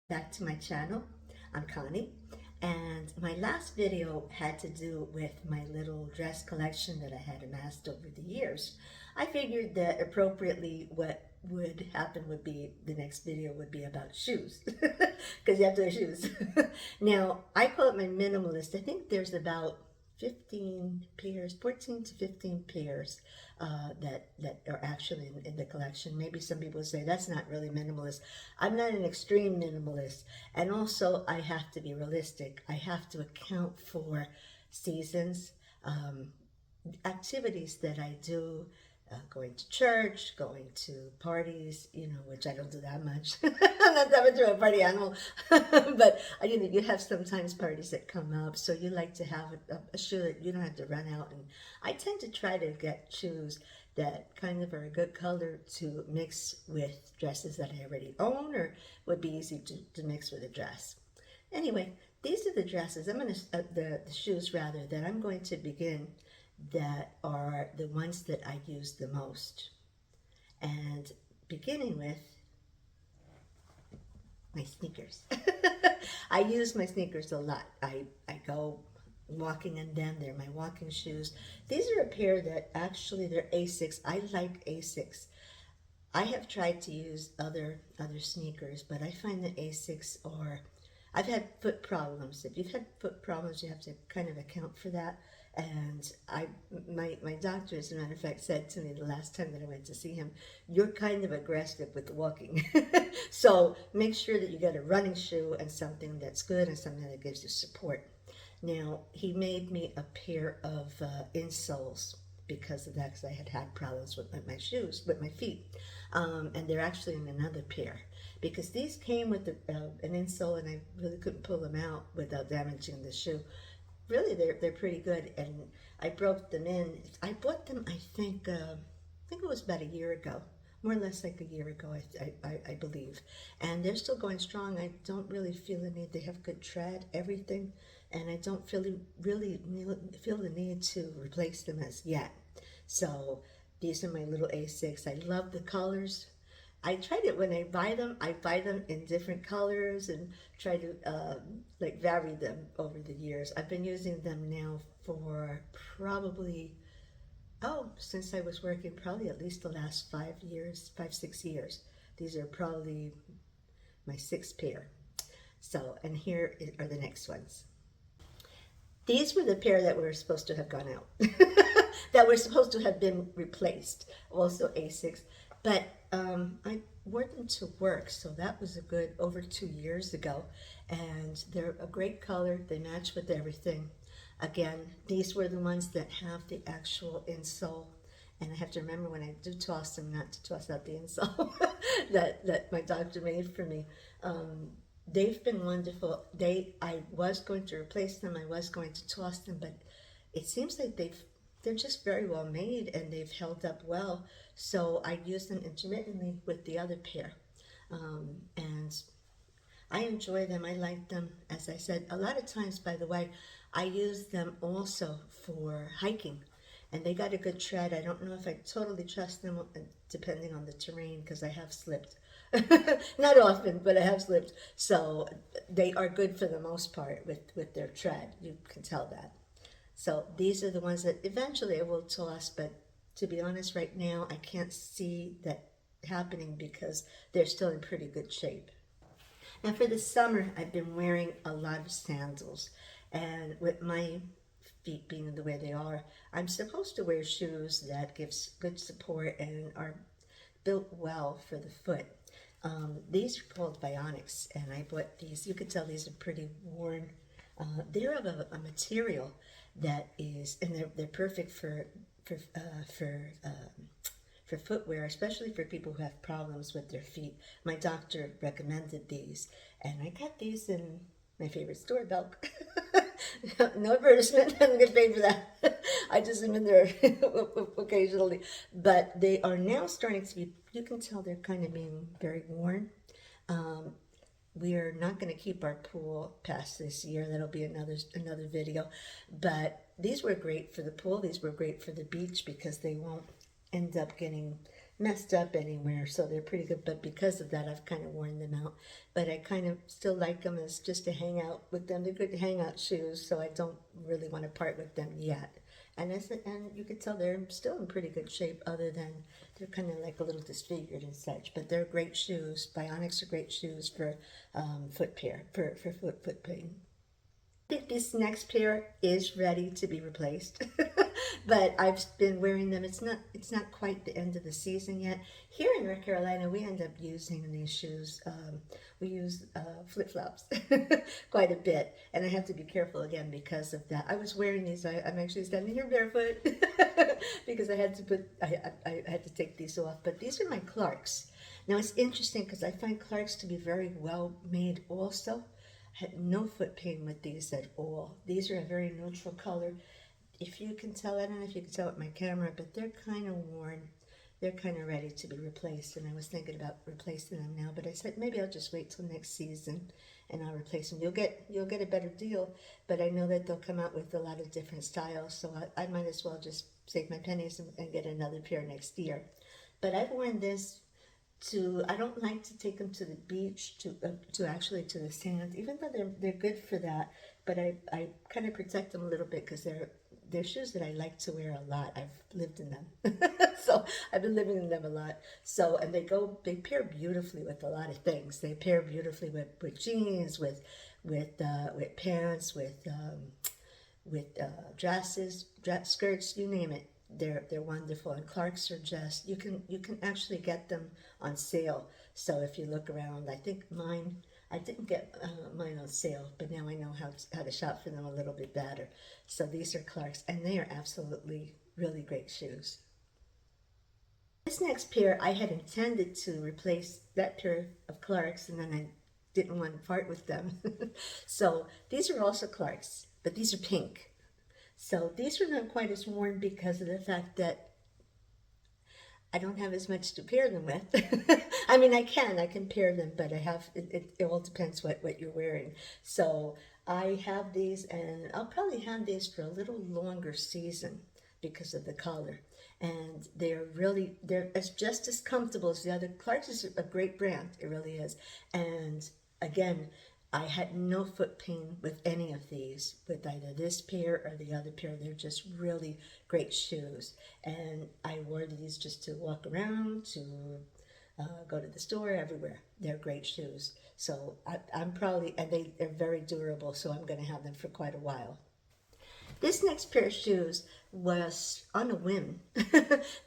Back to my channel. I'm Connie, and my last video had to do with my little dress collection that I had amassed over the years. I figured that appropriately what would happen would be the next video would be about shoes because you have to wear shoes. Now I call it my minimalist. I think there's about 15 pairs, 14 to 15 pairs that are actually in the collection. Maybe some people say that's not really minimalist. I'm not an extreme minimalist, and also I have to be realistic. I have to account for seasons, um, activities that I do, going to church, going to parties, which I don't do that much. I'm not that much of a party animal, but you have sometimes parties that come up, so you like to have a shoe that you don't have to run out. And I tend to try to get shoes that kind of are a good color to mix with dresses that I already own, or would be easy to mix with a dress. Anyway, these are the dresses. I'm going to the shoes rather that I'm going to begin, that are the ones that I use the most. And beginning with my sneakers. I use my sneakers a lot. I go walking in them. They're my walking shoes. These are a pair that actually they're Asics. I like Asics. I have tried to use other sneakers, but I find that Asics are, I've had foot problems. If you've had foot problems, you have to kind of account for that. And my doctor, as a matter of fact, said to me the last time that I went to see him, "You're kind of aggressive with walking." So make sure that you get a running shoe and something that's good and something that gives you support. Now, he made me a pair of insoles because of that, because I had problems with my shoes, with my feet. And they're actually in another pair, because these came with an insole, and I really couldn't pull them out without damaging the shoe. Really, they're pretty good, and I broke them in. I bought them, I think it was about a year ago, more or less like a year ago, I believe. And they're still going strong. I don't really feel the need. They have good tread, everything, and I don't really feel the need to replace them as yet. So these are my little A6. I love the colors. I tried it when I buy them in different colors and try to like vary them over the years. I've been using them now for probably, since I was working, probably at least the last 5 years, 5, 6 years. These are probably my sixth pair. So, and here are the next ones. These were the pair that were supposed to have gone out, that were supposed to have been replaced, also A6. But I wore them to work, so that was a good over 2 years ago. And they're a great color, they match with everything. Again, these were the ones that have the actual insole. And I have to remember when I do toss them not to toss out the insole that my doctor made for me. They've been wonderful. I was going to replace them. I was going to toss them, but it seems like they're just very well made, and they've held up well. So I use them intermittently with the other pair, and I enjoy them. I like them. As I said, a lot of times, by the way, I use them also for hiking, and they got a good tread. I don't know if I totally trust them, depending on the terrain, because I have slipped. Not often, but I have slipped. So they are good for the most part with their tread. You can tell that. So these are the ones that eventually I will toss, but to be honest, right now I can't see that happening because they're still in pretty good shape. And for the summer, I've been wearing a lot of sandals. And with my feet being the way they are, I'm supposed to wear shoes that gives good support and are built well for the foot. These are called Bionics, and I bought these. You can tell these are pretty worn. They're of a material that is, and they're perfect for for footwear, especially for people who have problems with their feet. My doctor recommended these, and I got these in my favorite store, Belk. No advertisement, I don't get paid for that. I just am in there occasionally. But they are now starting to be, you can tell they're kind of being very worn. Um, we are not going to keep our pool past this year. That'll be another video. But these were great for the pool. These were great for the beach because they won't end up getting messed up anywhere, so they're pretty good. But because of that, I've kind of worn them out. But I kind of still like them as just to hang out with them. They're good hangout shoes, so I don't really want to part with them yet. And you can tell they're still in pretty good shape, other than they're kind of like a little disfigured and such. But they're great shoes. Bionics are great shoes for foot pair for foot pain. I think this next pair is ready to be replaced, but I've been wearing them. It's not quite the end of the season yet. Here in North Carolina, we end up using these shoes. We use flip flops quite a bit, and I have to be careful again because of that. I was wearing these. I'm actually standing here barefoot because I had to I had to take these off. But these are my Clarks. Now it's interesting because I find Clarks to be very well made also. Had no foot pain with these at all. These are a very neutral color. If you can tell, I don't know if you can tell with my camera, but they're kind of worn. They're kind of ready to be replaced, and I was thinking about replacing them now, but I said maybe I'll just wait till next season and I'll replace them. You'll get a better deal, but I know that they'll come out with a lot of different styles, so I might as well just save my pennies and get another pair next year. But I've worn this I don't like to take them to the beach, to actually to the sand, even though they're good for that. But I kind of protect them a little bit because they're shoes that I like to wear a lot. I've lived in them, so I've been living in them a lot. So, and they pair beautifully with a lot of things. They pair beautifully with jeans, with pants, with dresses, skirts, you name it. They're wonderful, and Clarks are just you can actually get them on sale. So if you look around, I think I didn't get mine on sale, but now I know how to shop for them a little bit better. So these are Clarks, and they are absolutely really great shoes. This next pair, I had intended to replace that pair of Clarks, and then I didn't want to part with them. So these are also Clarks, but these are pink. So these are not quite as worn because of the fact that I don't have as much to pair them with. I mean, I can pair them, but it all depends what you're wearing. So I have these, and I'll probably have these for a little longer season because of the color. And they're just as comfortable as the other. Clarks is a great brand, it really is. And again, I had no foot pain with any of these, with either this pair or the other pair. They're just really great shoes. And I wore these just to walk around, to go to the store, everywhere. They're great shoes. So I'm probably, and they're very durable, so I'm going to have them for quite a while. This next pair of shoes was on a whim.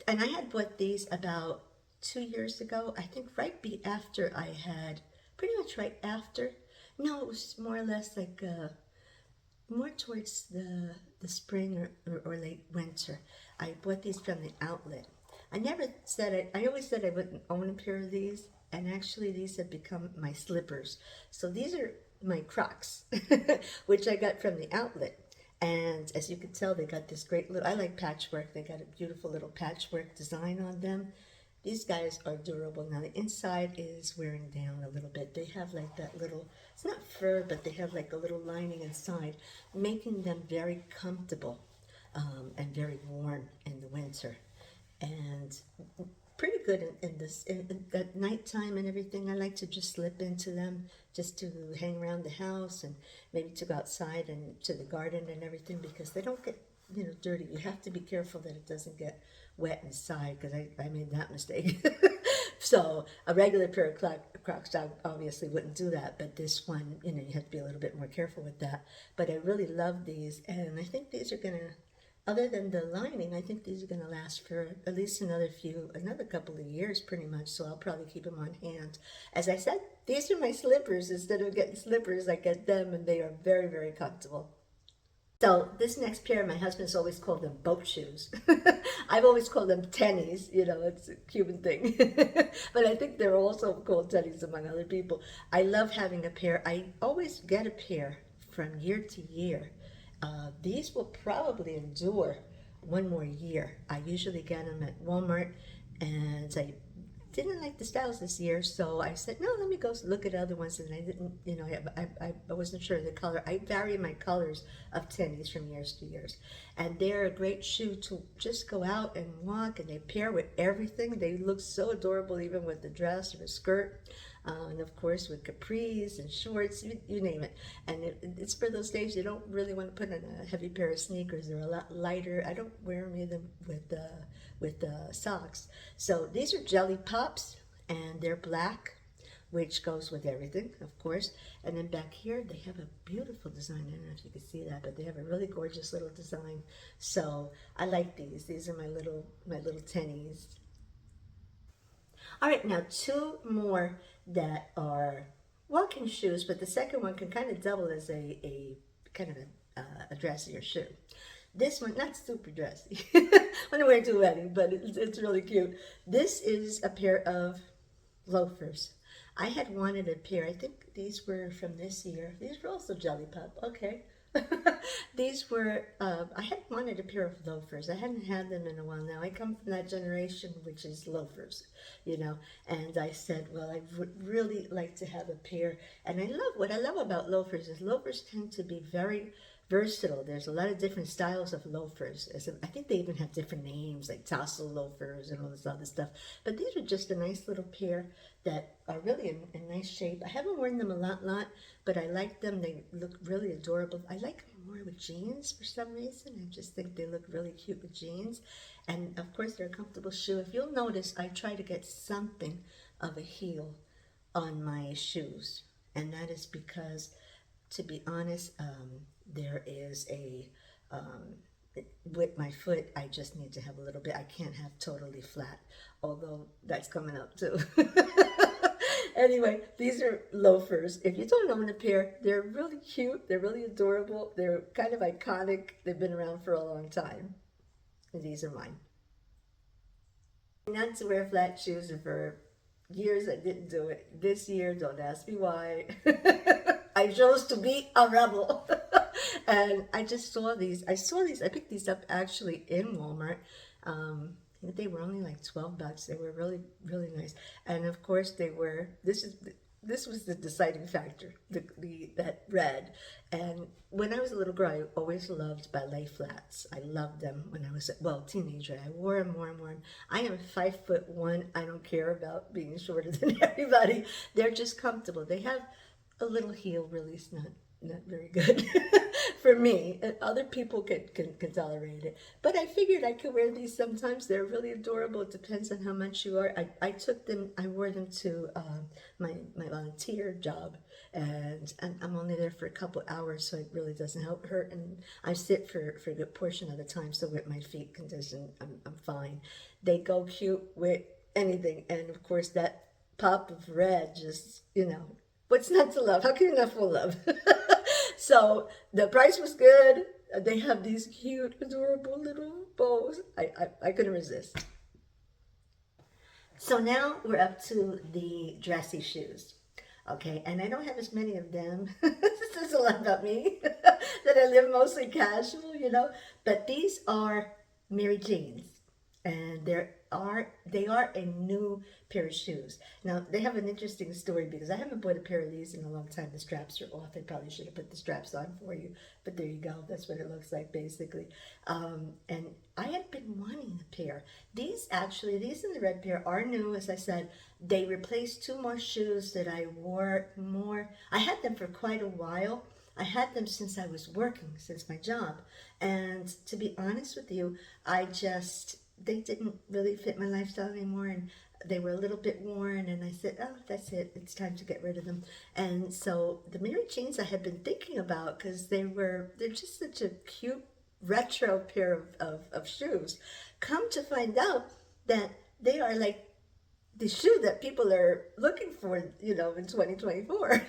And I had bought these about 2 years ago, I think after I had, pretty much right after. No, it was more or less like more towards the spring or late winter. I bought these from the outlet. I always said I wouldn't own a pair of these, and actually these have become my slippers. So these are my Crocs, which I got from the outlet. And as you can tell, they got this great little, I like patchwork. They got a beautiful little patchwork design on them. These guys are durable. Now the inside is wearing down a little bit. They have like that little, it's not fur, but they have like a little lining inside, making them very comfortable and very warm in the winter. And pretty good in at nighttime and everything. I like to just slip into them just to hang around the house and maybe to go outside and to the garden and everything, because they don't get dirty. You have to be careful that it doesn't get wet inside, because I made that mistake. So a regular pair of Crocs obviously wouldn't do that, but this one, you have to be a little bit more careful with that. But I really love these, and I think these are gonna, other than the lining, I think these are gonna last for at least another couple of years pretty much, so I'll probably keep them on hand. As I said, these are my slippers. Instead of getting slippers, I get them, and they are very, very comfortable. So this next pair, my husband's always called them boat shoes. I've always called them tennies, it's a Cuban thing. But I think they're also called tennies among other people. I love having a pair. I always get a pair from year to year. These will probably endure one more year. I usually get them at Walmart, and I didn't like the styles this year, so I said, no, let me go look at other ones. And I didn't, I wasn't sure of the color. I vary my colors of tennies from years to years. And they're a great shoe to just go out and walk, and they pair with everything. They look so adorable, even with the dress or a skirt. And of course, with capris and shorts, you name it. And it's for those days you don't really want to put on a heavy pair of sneakers. They're a lot lighter. I don't wear them either with socks. So these are Jelly Pops, and they're black, which goes with everything, of course. And then back here, they have a beautiful design. I don't know if you can see that, but they have a really gorgeous little design. So I like these. These are my little tennies. All right, now two more that are walking shoes, but the second one can kind of double as a kind of a dressier shoe. This one, not super dressy. I'm not wearing to a wedding, but it's really cute. This is a pair of loafers. I had wanted a pair. I think these were from this year. These were also Jelly Pop. Okay. These were, I had wanted a pair of loafers. I hadn't had them in a while now. I come from that generation which is loafers, and I said, well, I would really like to have a pair. And what I love about loafers is loafers tend to be very versatile. There's a lot of different styles of loafers. I think they even have different names, like tassel loafers and all this other stuff. But these are just a nice little pair that are really in nice shape. I haven't worn them a lot, but I like them. They look really adorable. I like them more with jeans for some reason. I just think they look really cute with jeans. And of course, they're a comfortable shoe. If you'll notice, I try to get something of a heel on my shoes. And that is because, to be honest, there is with my foot, I just need to have a little bit. I can't have totally flat, although that's coming up too. Anyway, these are loafers. If you don't own a pair, they're really cute. They're really adorable. They're kind of iconic. They've been around for a long time. And these are mine. Not to wear flat shoes, and for years I didn't do it. This year, don't ask me why. I chose to be a rebel. And I just saw these. I picked these up actually in Walmart. They were only like $12. They were really, really nice. And of course this was the deciding factor, that red. And when I was a little girl, I always loved ballet flats. I loved them when I was a teenager. I wore them more and more. I am 5'1". I don't care about being shorter than everybody. They're just comfortable. They have a little heel release, not very good for me. And other people can tolerate it. But I figured I could wear these sometimes. They're really adorable. It depends on how much you are. I wore them to my volunteer job, and I'm only there for a couple hours, so it really doesn't hurt. And I sit for a good portion of the time, so with my feet condition, I'm fine. They go cute with anything, and of course that pop of red just, what's not to love? How can you not fall love? So the price was good. They have these cute, adorable little bows. I couldn't resist. So now we're up to the dressy shoes. Okay, and I don't have as many of them. This says a lot about me, that I live mostly casual, But these are Mary Jane's, and they are a new pair of shoes. Now, they have an interesting story because I haven't bought a pair of these in a long time. The straps are off. I probably should have put the straps on for you, but there you go. That's what it looks like, basically. And I had been wanting a pair. These in the red pair are new, as I said. They replaced two more shoes that I wore more. I had them for quite a while. I had them since I was working, since my job. And to be honest with you, they didn't really fit my lifestyle anymore, and they were a little bit worn, and I said, oh, that's it, it's time to get rid of them. And so the Mary Janes I had been thinking about, because they're just such a cute retro pair of shoes. Come to find out that they are like the shoe that people are looking for, in 2024.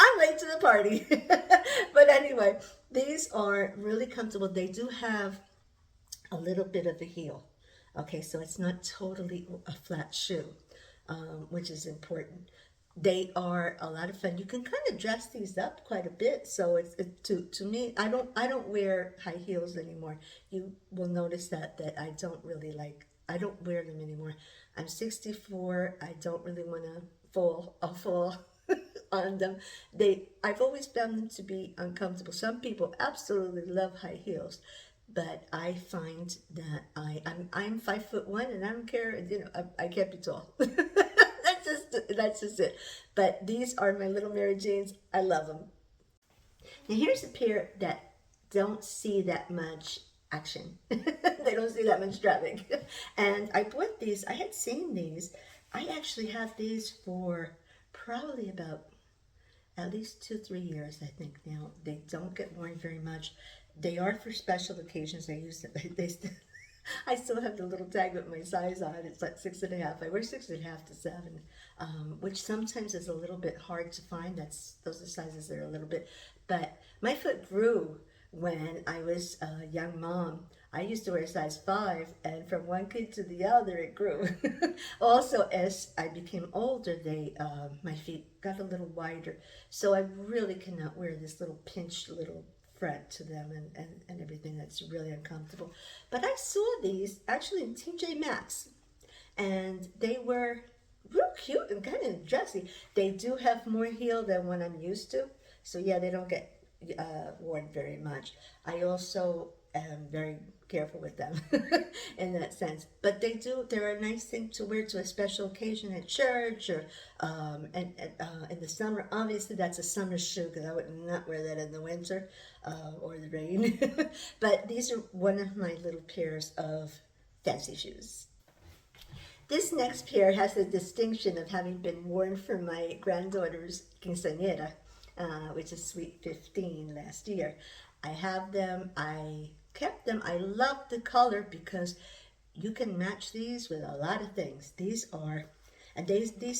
I'm late to the party. But anyway, these are really comfortable. They do have a little bit of a heel. Okay, so it's not totally a flat shoe, which is important. They are a lot of fun. You can kind of dress these up quite a bit. So to me, I don't wear high heels anymore. You will notice that I don't really I don't wear them anymore. I'm 64. I don't really want to fall on them. I've always found them to be uncomfortable. Some people absolutely love high heels, but I find that I'm 5'1" and I don't care. You know, I can't be tall. That's just it. But these are my little Mary Janes. I love them. Now here's a pair that don't see that much action. They don't see that much traffic. And I bought these. I had seen these. I actually have these for probably about at least 2, 3 years, I think now. They don't get worn very much. They are for special occasions. I use them. I still have the little tag with my size on it. It's like 6.5. I wear 6.5 to 7, which sometimes is a little bit hard to find. Those are sizes that are a little bit. But my foot grew when I was a young mom. I used to wear size 5, and from one kid to the other, it grew. Also, as I became older, my feet got a little wider, so I really cannot wear this little pinched little front to them and everything. That's really uncomfortable. But I saw these actually in TJ Maxx, and they were real cute and kind of dressy. They do have more heel than what I'm used to, so yeah, they don't get worn very much. I also am very careful with them in that sense, but they're a nice thing to wear to a special occasion at church, or and in the summer. Obviously that's a summer shoe, because I would not wear that in the winter or the rain. But these are one of my little pairs of fancy shoes. This next pair has the distinction of having been worn for my granddaughter's quinceañera, which is Sweet 15 last year. I have them. I kept them. I love the color because you can match these with a lot of things. These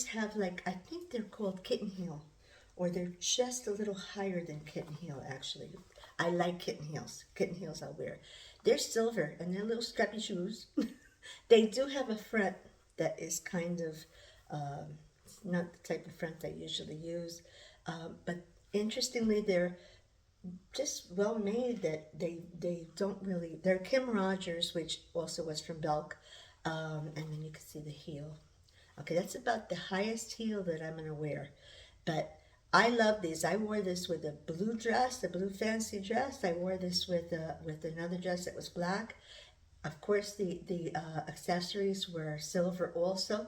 have, like, I think they're called kitten heel, or they're just a little higher than kitten heel, actually. I like kitten heels. Kitten heels I'll wear. They're silver, and they're little strappy shoes. They do have a front that is kind of not the type of front I usually use, but interestingly, they're just well made, that they don't really, they're Kim Rogers, which also was from Belk, and then you can see the heel. Okay, that's about the highest heel that I'm going to wear, but I love these. I wore this with a blue dress, a blue fancy dress. I wore this with another dress that was black. Of course, the accessories were silver also.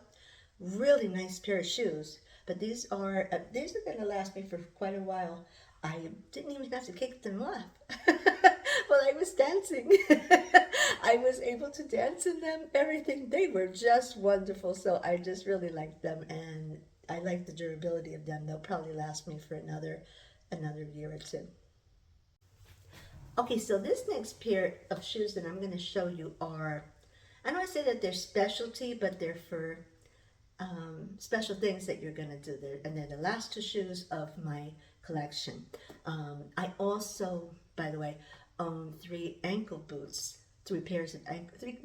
Really nice pair of shoes, but these are going to last me for quite a while. I didn't even have to kick them off while I was dancing. I was able to dance in them, everything. They were just wonderful, so I just really liked them, and I like the durability of them. They'll probably last me for another year or two. Okay, so this next pair of shoes that I'm going to show you are, I don't want to say that they're specialty, but they're for special things that you're going to do there. And they're the last 2 shoes of my collection. I also, by the way, own 3 ankle boots. 3 pairs of ankle, three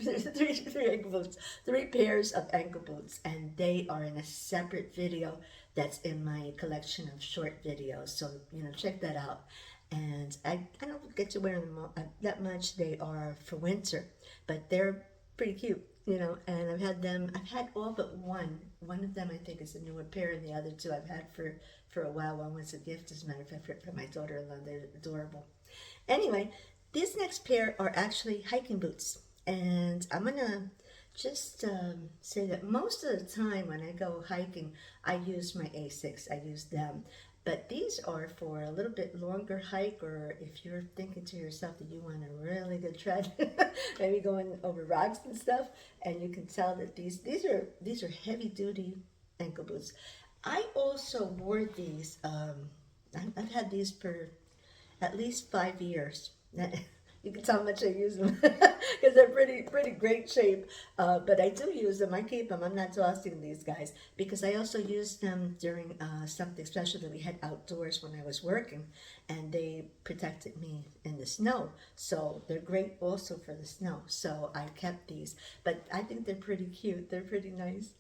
ankle boots, 3 pairs of ankle boots, and they are in a separate video that's in my collection of short videos. So, check that out. And I don't get to wear them that much. They are for winter, but they're pretty cute, and I've had all but one. One of them I think is a newer pair, and the other 2 I've had for a while. One was a gift, as a matter of fact, for my daughter-in-law. They're adorable. Anyway, these next pair are actually hiking boots, and I'm gonna just say that most of the time when I go hiking, I use my Asics. I use them. But these are for a little bit longer hike, or if you're thinking to yourself that you want a really good tread, maybe going over rocks and stuff, and you can tell that these are heavy duty ankle boots. I also wore these. I've had these for at least 5 years. You can tell how much I use them because they're pretty great shape. But I do use them. I keep them. I'm not tossing these guys because I also used them during something special that we had outdoors when I was working, and they protected me in the snow. So they're great also for the snow. So I kept these. But I think they're pretty cute. They're pretty nice.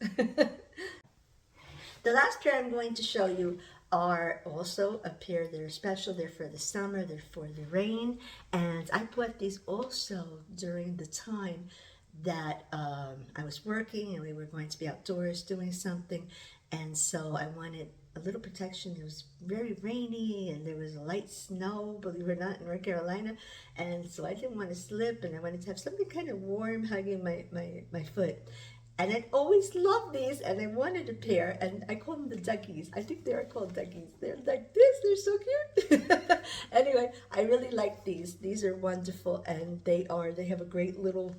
The last pair I'm going to show you are also a pair that are special. They're for the summer, they're for the rain, and I bought these also during the time that I was working and we were going to be outdoors doing something, and so I wanted a little protection. It was very rainy and there was a light snow, believe it or not, in North Carolina, and so I didn't want to slip, and I wanted to have something kind of warm hugging my foot. And I always loved these, and I wanted a pair, and I call them the duckies. I think they are called duckies. They're like this. They're so cute. Anyway, I really like these. These are wonderful, and they have a great little,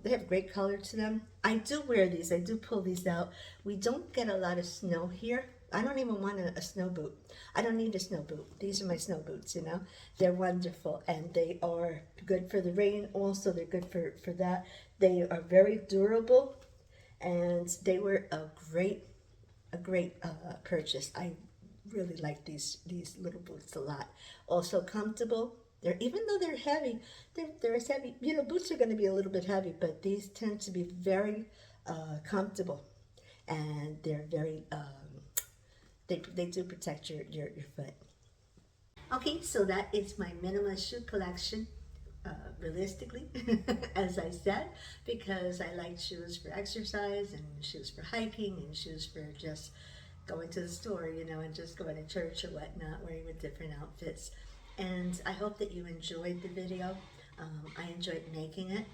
they have great color to them. I do wear these. I do pull these out. We don't get a lot of snow here. I don't even want a snow boot. I don't need a snow boot. These are my snow boots, you know. They're wonderful, and they are good for the rain. Also, they're good for that. They are very durable, and they were a great purchase. I really like these little boots a lot. Also comfortable. They're, even though they're heavy, they're as heavy. You know, boots are going to be a little bit heavy, but these tend to be very comfortable, and they're very they do protect your foot. Okay, so that is my minimalist shoe collection. Realistically, as I said, because I like shoes for exercise and shoes for hiking and shoes for just going to the store, you know, and just going to church or whatnot, wearing with different outfits. And I hope that you enjoyed the video. I enjoyed making it,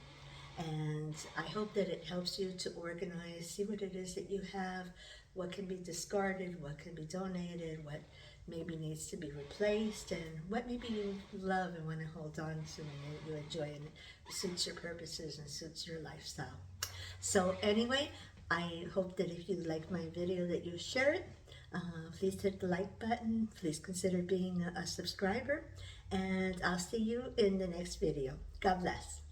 and I hope that it helps you to organize, see what it is that you have, what can be discarded, what can be donated, what maybe needs to be replaced, and what maybe you love and want to hold on to and you enjoy, and it suits your purposes and suits your lifestyle. So anyway, I hope that if you like my video that you share it. Please hit the like button. Please consider being a subscriber, and I'll see you in the next video. God bless.